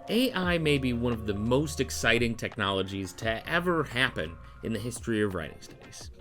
AI may be one of the most exciting technologies to ever happen in the history of writing studies.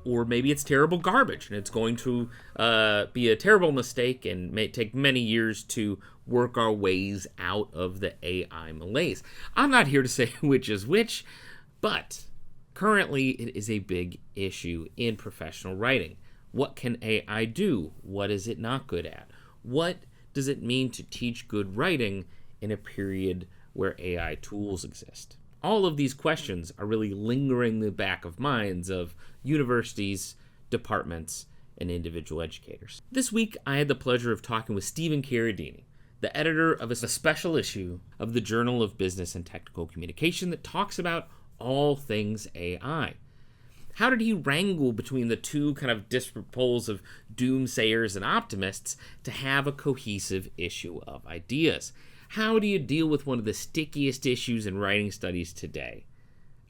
Or maybe it's terrible garbage and it's going to be a terrible mistake and may take many years to work our ways out of the AI malaise. I'm not here to say which is which, but currently it is a big issue in professional writing. What can AI do? What is it not good at? What does it mean to teach good writing in a period where AI tools exist? All of these questions are really lingering in the back of minds of universities, departments, and individual educators. This week, I had the pleasure of talking with Stephen Carradini, the editor of a special issue of the Journal of Business and Technical Communication that talks about all things AI. How did he wrangle between the two kind of disparate poles of doomsayers and optimists to have a cohesive issue of ideas? How do you deal with one of the stickiest issues in writing studies today?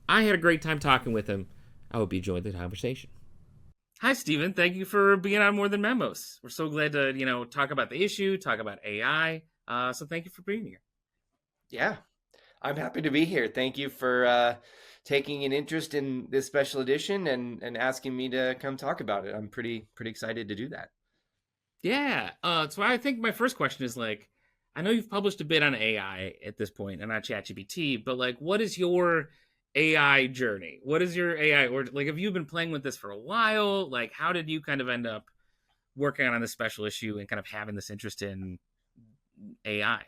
I had a great time talking with him. I hope you enjoyed the conversation. Hi, Stephen. Thank you for being on More Than Memos. We're so glad to, talk about the issue, talk about AI. So thank you for being here. Yeah, I'm happy to be here. Thank you for taking an interest in this special edition and asking me to come talk about it. I'm pretty excited to do that. Yeah. So I think my first question is I know you've published a bit on AI at this point and on ChatGPT, but what is your AI journey? What is your AI, or have you been playing with this for a while? How did you kind of end up working on this special issue and kind of having this interest in AI?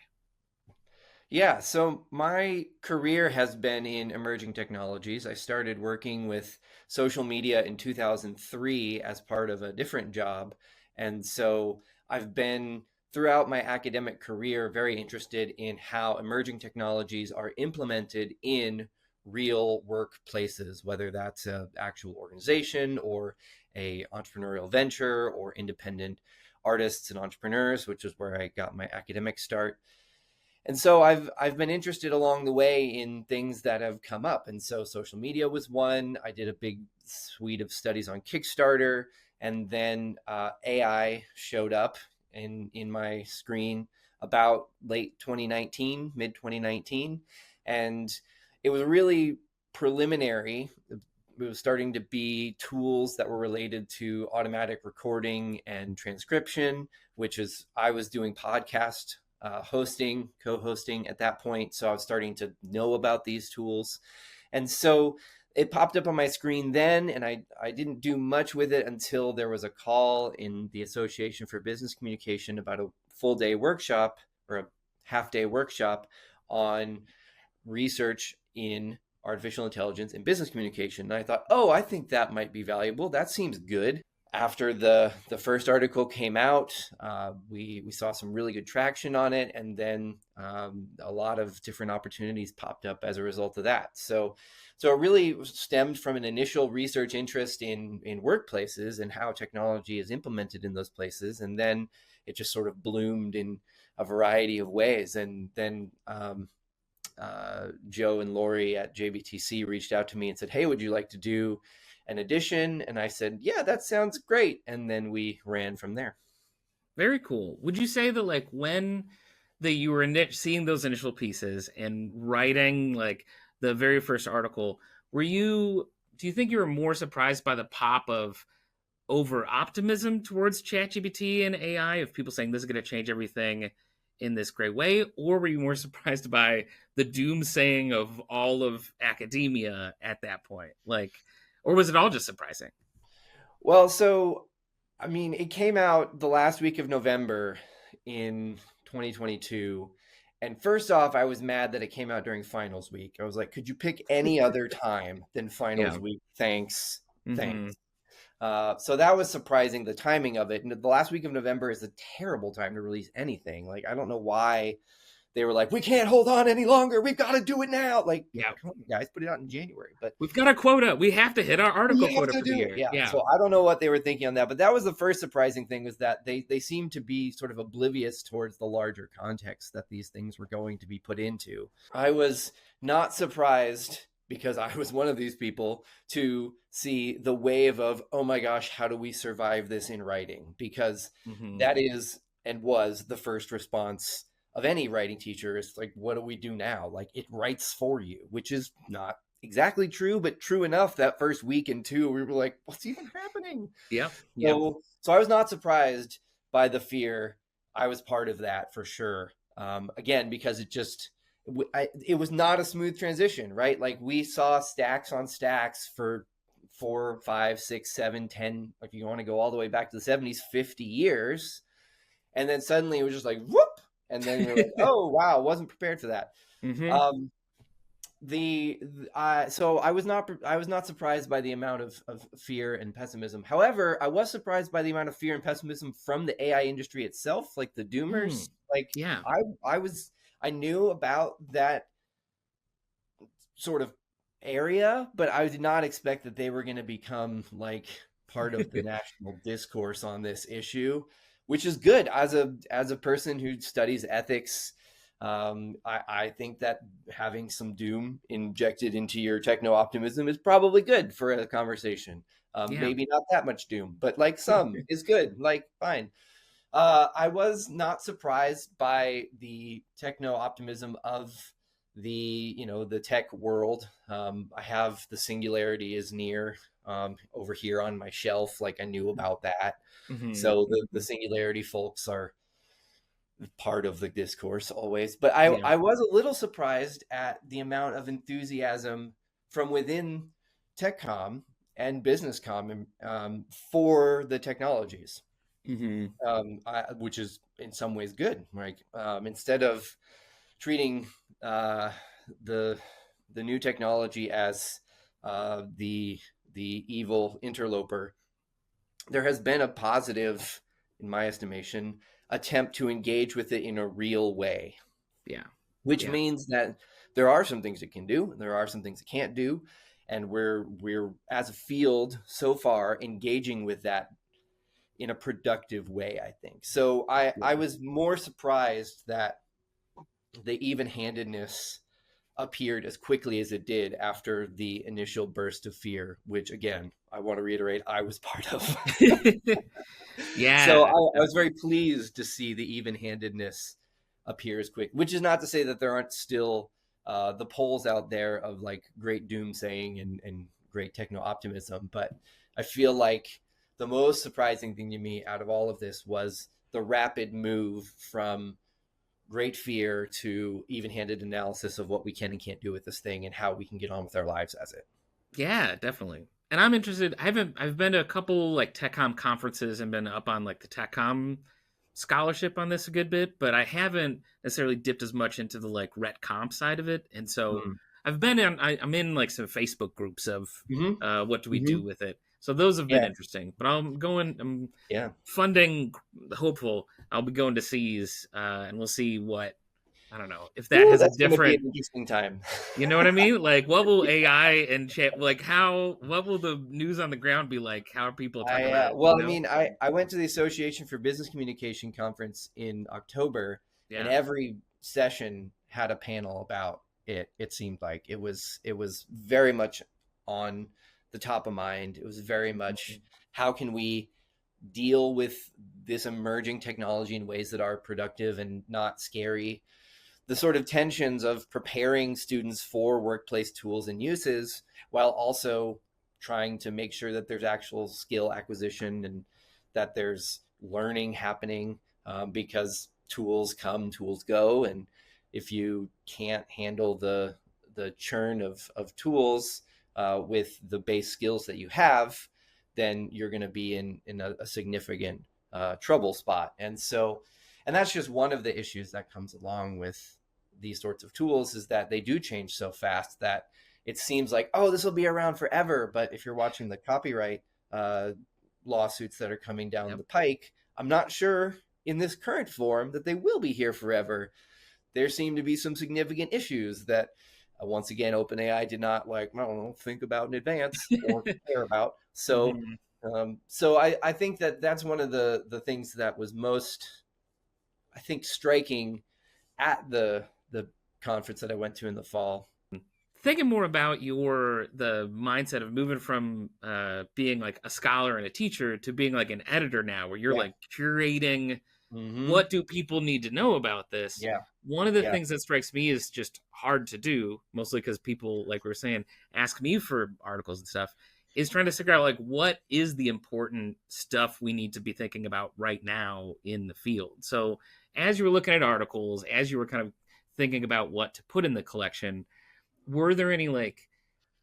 Yeah, so my career has been in emerging technologies. I started working with social media in 2003 as part of a different job. And so I've been, throughout my academic career, very interested in how emerging technologies are implemented in real workplaces, whether that's an actual organization or a entrepreneurial venture or independent artists and entrepreneurs, which is where I got my academic start. And so I've been interested along the way in things that have come up. And so social media was one. I did a big suite of studies on Kickstarter, and then AI showed up in my screen about late 2019, mid 2019. And it was really preliminary. It was starting to be tools that were related to automatic recording and transcription, which is, I was doing podcast co-hosting at that point. So I was starting to know about these tools. And so it popped up on my screen then, and I didn't do much with it until there was a call in the Association for Business Communication about a full day workshop or a half day workshop on research in artificial intelligence and business communication. And I thought, I think that might be valuable. That seems good. After the first article came out, we saw some really good traction on it, and then a lot of different opportunities popped up as a result of that. So it really stemmed from an initial research interest in workplaces and how technology is implemented in those places, and then it just sort of bloomed in a variety of ways. And then Joe and Lori at JBTC reached out to me and said, "Hey, would you like to do an edition?" And I said, "Yeah, that sounds great." And then we ran from there. Very cool. Would you say that when you were seeing those initial pieces and writing the very first article, do you think you were more surprised by the pop of over optimism towards ChatGPT and AI, of people saying this is going to change everything in this great way, or were you more surprised by the doomsaying of all of academia at that point? Or was it all just surprising? Well, so, it came out the last week of November in 2022. And first off, I was mad that it came out during finals week. I was like, could you pick any other time than finals week? Thanks. Mm-hmm. Thanks. So that was surprising, the timing of it. And the last week of November is a terrible time to release anything. I don't know why they were like, we can't hold on any longer. We've got to do it now. Come on, guys, put it out in January. But we've got a quota. We have to hit our article quota for the year. Yeah. So I don't know what they were thinking on that. But that was the first surprising thing, was that they seemed to be sort of oblivious towards the larger context that these things were going to be put into. I was not surprised because I was one of these people, to see the wave of, oh my gosh, how do we survive this in writing? Because that is and was the first response of any writing teacher. Is like, what do we do now? Like, it writes for you, which is not exactly true, but true enough. That first week and two, we were like, what's even happening? Yeah. So I was not surprised by the fear. I was part of that for sure. Again, because it was not a smooth transition, right? Like, we saw stacks on stacks for 4, 5, 6, 7, 10, if you want to go all the way back to the 70s, 50 years. And then suddenly it was just like, whoop. And then you're like, oh, wow, wasn't prepared for that. Mm-hmm. So I was not surprised by the amount of fear and pessimism. However, I was surprised by the amount of fear and pessimism from the AI industry itself, like the doomers. Like, Yeah. I knew about that sort of area, but I did not expect that they were going to become like part of the national discourse on this issue, which is good. As a person who studies ethics, I think that having some doom injected into your techno optimism is probably good for a conversation. Maybe not that much doom, but like some is good. Like, fine. I was not surprised by the techno optimism of the tech world. I have the Singularity is near over here on my shelf. Like, I knew about that. So the Singularity folks are part of the discourse always. But I was a little surprised at the amount of enthusiasm from within TechCom and BusinessCom for the technologies. Which is in some ways good. Like, instead of treating the new technology as the evil interloper, there has been a positive, in my estimation, attempt to engage with it in a real way. Which means that there are some things it can do, there are some things it can't do, and we're as a field so far engaging with that in a productive way, I think. So I was more surprised that the even-handedness appeared as quickly as it did after the initial burst of fear, which, again, I want to reiterate, I was part of. So I was very pleased to see the even-handedness appear as quick, which is not to say that there aren't still the polls out there of like great doomsaying and great techno-optimism, but I feel like the most surprising thing to me out of all of this was the rapid move from great fear to even-handed analysis of what we can and can't do with this thing and how we can get on with our lives as it. Yeah, definitely. And I'm interested. I've been to a couple like TechCom conferences and been up on like the TechCom scholarship on this a good bit, but I haven't necessarily dipped as much into the like Ret Comp side of it. And so I've been I'm in like some Facebook groups of what do we do with it. So those have been interesting, but I'm funding hopeful. I'll be going to C's and we'll see what, I don't know if that has a different, be an interesting time. You know what I mean? Like, what will AI and chat, like what will the news on the ground be like? How are people talking about it? Well, I mean, I went to the Association for Business Communication conference in October, and every session had a panel about it. It seemed like it was very much on the top of mind. It was very much, how can we deal with this emerging technology in ways that are productive and not scary? The sort of tensions of preparing students for workplace tools and uses while also trying to make sure that there's actual skill acquisition and that there's learning happening, because tools come, tools go. And if you can't handle the churn of tools with the base skills that you have, then you're going to be in a significant trouble spot. And that's just one of the issues that comes along with these sorts of tools, is that they do change so fast that it seems like, oh, this will be around forever. But if you're watching the copyright lawsuits that are coming down the pike, I'm not sure in this current form that they will be here forever. There seem to be some significant issues that, once again, OpenAI did not think about in advance or care about. So, so I think that that's one of the things that was most, I think, striking at the conference that I went to in the fall. thinking more about the mindset of moving from being like a scholar and a teacher to being like an editor now, where you're Yeah. like curating Mm-hmm. what do people need to know about this. Yeah. One of the Yeah. things that strikes me is just hard to do, mostly because people, like we were saying, ask me for articles and stuff, is trying to figure out like what is the important stuff we need to be thinking about right now in the field. So as you were looking at articles, as you were kind of thinking about what to put in the collection, were there any like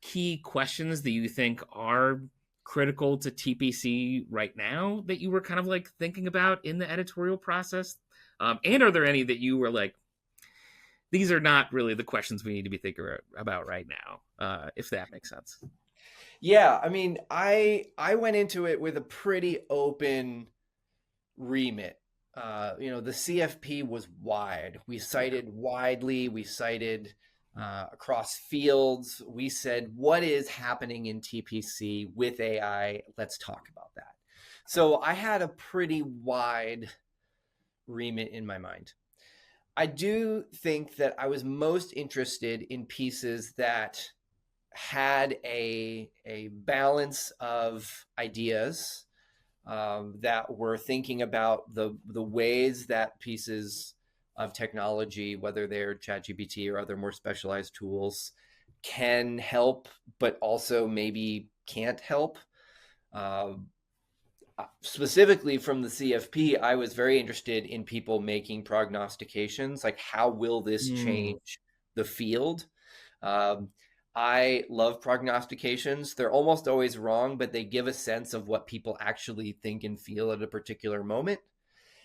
key questions that you think are critical to TPC right now that you were kind of like thinking about in the editorial process? And are there any that you were like, these are not really the questions we need to be thinking about right now, if that makes sense? Yeah, I mean, I went into it with a pretty open remit. The CFP was wide. We Yeah. cited widely. We cited across fields. We said, what is happening in TPC with AI? Let's talk about that. So I had a pretty wide remit in my mind. I do think that I was most interested in pieces that had a balance of ideas that were thinking about the ways that pieces of technology, whether they're ChatGPT or other more specialized tools, can help, but also maybe can't help. Uh, Specifically from the CFP, I was very interested in people making prognostications, like how will this Mm. change the field? Um, I love prognostications. They're almost always wrong, but they give a sense of what people actually think and feel at a particular moment.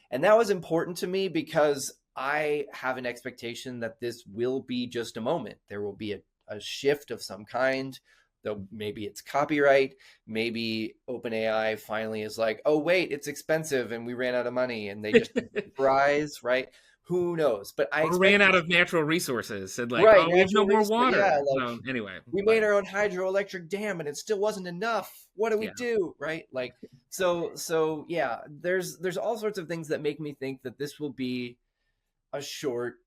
And that was important to me because I have an expectation that this will be just a moment. There will be a shift of some kind. Though maybe it's copyright. Maybe OpenAI finally is like, oh, wait, it's expensive and we ran out of money and they just rise, right? Who knows? But I Or ran expect out this. of natural resources, said like, Right, oh, we have no natural more resource. Yeah, water. like So anyway, we made but our own hydroelectric dam and it still wasn't enough. What do we yeah. do? Right? Like so yeah, there's all sorts of things that make me think that this will be a short,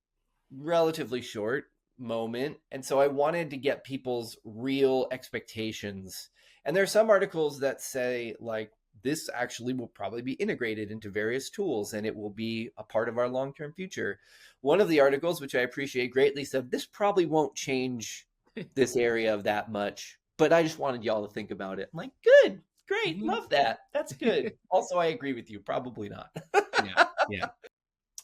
relatively short moment. And so I wanted to get people's real expectations. And there's some articles that say like this actually will probably be integrated into various tools and it will be a part of our long-term future. One of the articles, which I appreciate greatly, said this probably won't change this area of that much, but I just wanted y'all to think about it. I'm like, good, great, Mhm. love that. That's good. Also, I agree with you. Probably not. Yeah. Yeah.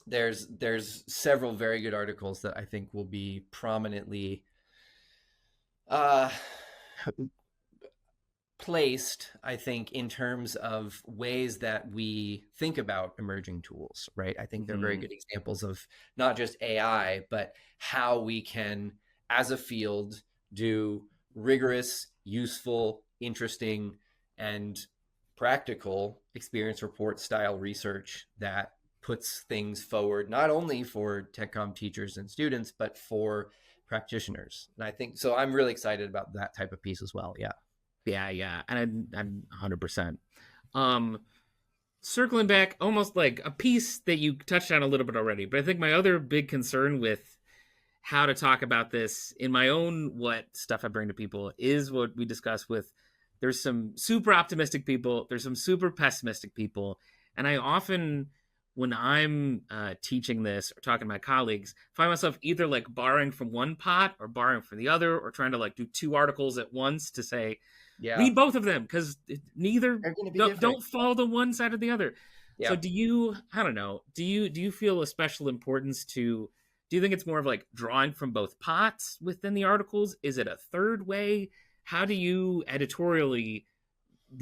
There's several very good articles that I think will be prominently uh, placed, I think, in terms of ways that we think about emerging tools, right? I think they're very Hmm. good examples of not just AI, but how we can, as a field, do rigorous, useful, interesting, and practical experience report style research that puts things forward, not only for TechCom teachers and students, but for practitioners. And I think so. I'm really excited about that type of piece as well. Yeah. Yeah. Yeah. And I'm 100%. Um, Circling back, almost like a piece that you touched on a little bit already, but I think my other big concern with how to talk about this in my own what stuff I bring to people is what we discussed with there's some super optimistic people, there's some super pessimistic people, and I often when I'm teaching this or talking to my colleagues find myself either like borrowing from one pot or borrowing from the other or trying to like do two articles at once to say Yeah. read both of them because neither They're going to be don't different. fall to one side or the other. So Yeah. do you, I don't know, do you feel a special importance to, do you think it's more of like drawing from both pots within the articles? Is it a third way? How do you editorially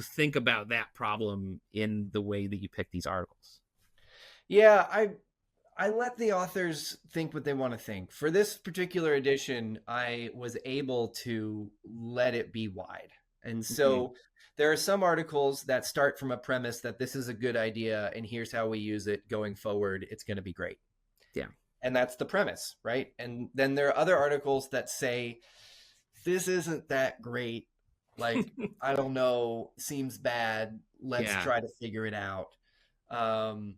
think about that problem in the way that you pick these articles? Yeah, I let the authors think what they want to think. For this particular edition, I was able to let it be wide. And Mm-hmm. so there are some articles that start from a premise that this is a good idea and here's how we use it going forward. It's going to be great. Yeah. And that's the premise, right? And then there are other articles that say this isn't that great. Like, I don't know, seems bad. Let's Yeah. try to figure it out. Um,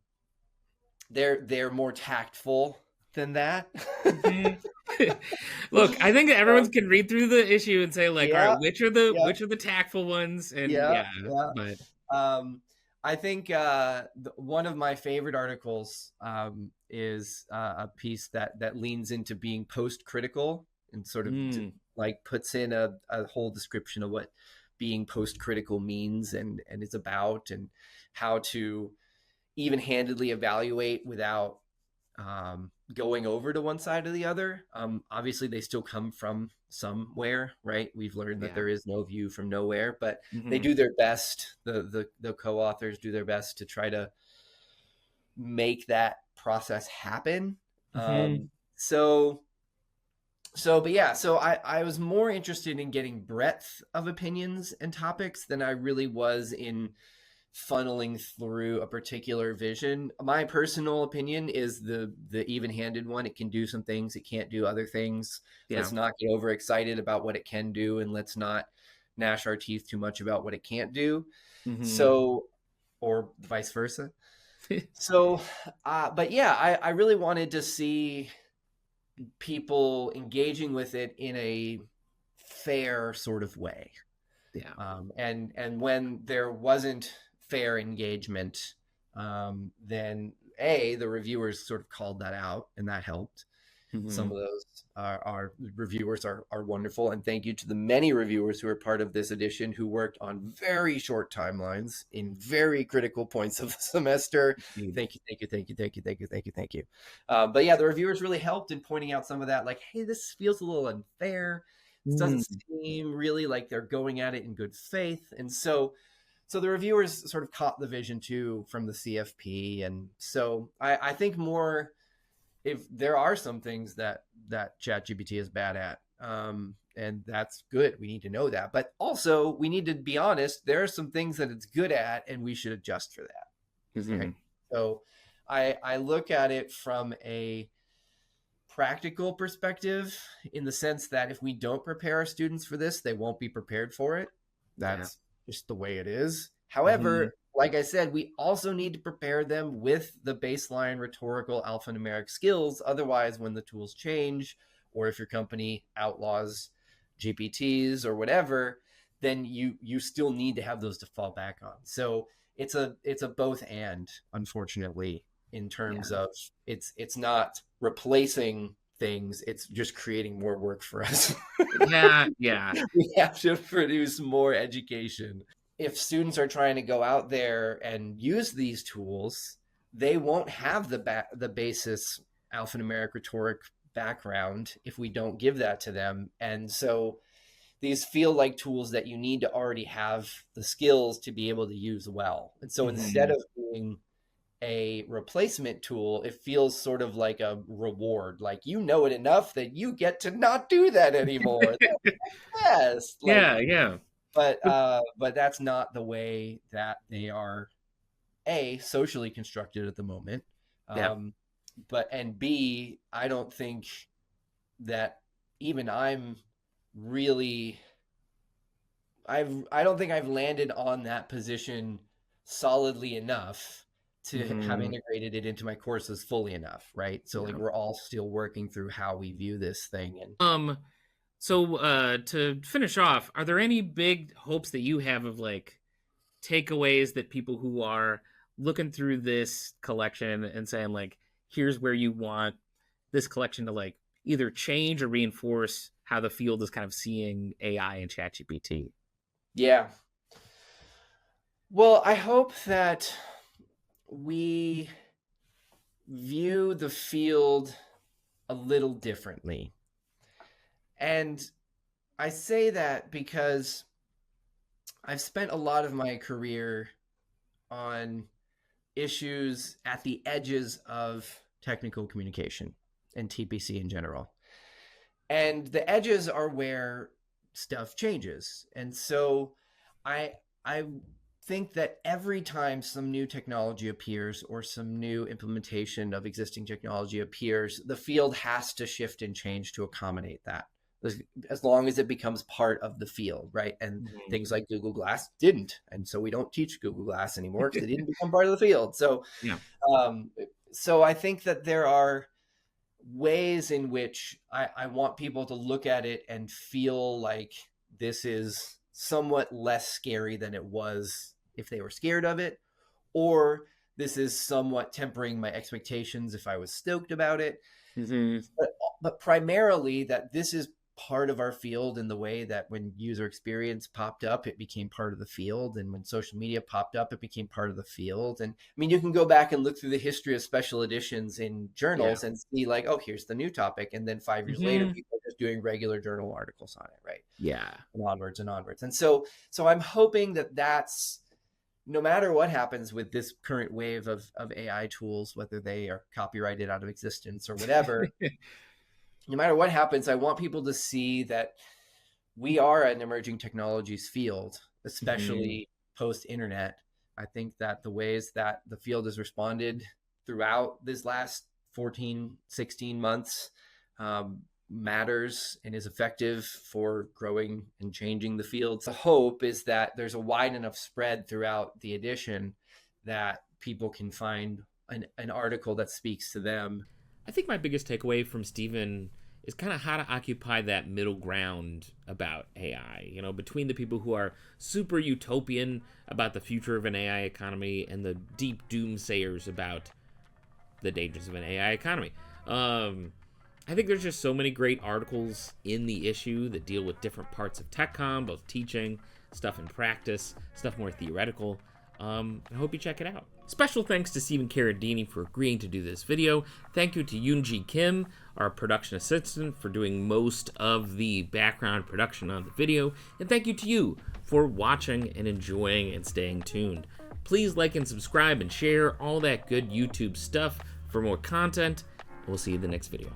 they're more tactful. than that. Mhm. Look, I think that everyone Um, can read through the issue and say like, all right, yeah, yeah, which are the tactful ones, and yeah, yeah, yeah. but I think one of my favorite articles is a piece that leans into being post-critical and sort of mm, like puts in a whole description of what being post-critical means and is about, and how to even-handedly evaluate without going over to one side or the other. Obviously, they still come from somewhere, right? We've learned that yeah, there is no view from nowhere, but they hmm do their best. The co-authors do their best to try to make that process happen. hmm So but yeah, so I was more interested in getting breadth of opinions and topics than I really was in funneling through a particular vision. My personal opinion is the even-handed one. It can do some things, it can't do other things. yeah, Let's not get overexcited about what it can do, and let's not gnash our teeth too much about what it can't do. hmm So, or vice versa. So, but yeah, I really wanted to see people engaging with it in a fair sort of way. yeah, And when there wasn't fair engagement, then the reviewers sort of called that out, and that helped. Some hmm of those are reviewers are wonderful, and thank you to the many reviewers who are part of this edition who worked on very short timelines in very critical points of the semester. Thank you, thank you, thank you, thank you, thank you, thank you, thank you. But yeah, the reviewers really helped in pointing out some of that, like, hey, this feels a little unfair. This doesn't seem really like they're going at it in good faith, and so the reviewers sort of caught the vision too from the CFP, and so I think more, if there are some things that ChatGPT is bad at, and that's good. We need to know that, but also we need to be honest. There are some things that it's good at, and we should adjust for that. hmm Right. So I look at it from a practical perspective, in the sense that if we don't prepare our students for this, they won't be prepared for it. yeah, That's just the way it is. hmm However, like I said, we also need to prepare them with the baseline rhetorical alphanumeric skills. Otherwise, when the tools change, or if your company outlaws GPTs or whatever, then you still need to have those to fall back on. So it's a both and, unfortunately, in yeah, terms of it's not replacing things, it's just creating more work for us. yeah, yeah, We have to produce more education. If students are trying to go out there and use these tools, they won't have the basis alphanumeric rhetoric background if we don't give that to them. And so these feel like tools that you need to already have the skills to be able to use well. And so instead hmm of being a replacement tool, it feels sort of like a reward. Like, you know it enough that you get to not do that anymore. Yes. Like, yeah, yeah, but that's not the way that they are socially constructed at the moment. yeah, But and B, I don't think that even I'm really I don't think I've landed on that position solidly enough to have hmm integrated it into my courses fully enough, right? So like yeah. we're all still working through how we view this thing. And So to finish off, are there any big hopes that you have of like takeaways that people who are looking through this collection and saying like, here's where you want this collection to like either change or reinforce how the field is kind of seeing AI and ChatGPT? yeah, well, I hope that we view the field a little differently. And I say that because I've spent a lot of my career on issues at the edges of technical communication and TPC in general. And the edges are where stuff changes. And so I think that every time some new technology appears or some new implementation of existing technology appears, the field has to shift and change to accommodate that, as long as it becomes part of the field, right? And Mhm. things like Google Glass didn't, and so we don't teach Google Glass anymore because it didn't become part of the field. So Yeah. um, so I think that there are ways in which I want people to look at it and feel like this is somewhat less scary than it was if they were scared of it, or this is somewhat tempering my expectations if I was stoked about it. Mm-hmm. But primarily that this is part of our field in the way that when user experience popped up, it became part of the field. And when social media popped up, it became part of the field. And I mean, you can go back and look through the history of special editions in journals and see like, oh, here's the new topic. And then 5 years later, people are just doing regular journal articles on it, right? Yeah. And onwards and onwards. And so I'm hoping that that's, no matter what happens with this current wave of AI tools, whether they are copyrighted out of existence or whatever, no matter what happens, I want people to see that we are an emerging technologies field, especially post-internet. I think that the ways that the field has responded throughout this last 14, 16 months matters and is effective for growing and changing the field. The hope is that there's a wide enough spread throughout the edition that people can find an article that speaks to them. I think my biggest takeaway from Stephen is kind of how to occupy that middle ground about AI, you know, between the people who are super utopian about the future of an AI economy and the deep doomsayers about the dangers of an AI economy. I think there's just so many great articles in the issue that deal with different parts of TechCom, both teaching, stuff in practice, stuff more theoretical. I hope you check it out. Special thanks to Stephen Carradini for agreeing to do this video. Thank you to Yoonji Kim, our production assistant, for doing most of the background production on the video. And thank you to you for watching and enjoying and staying tuned. Please like and subscribe and share all that good YouTube stuff for more content. We'll see you in the next video.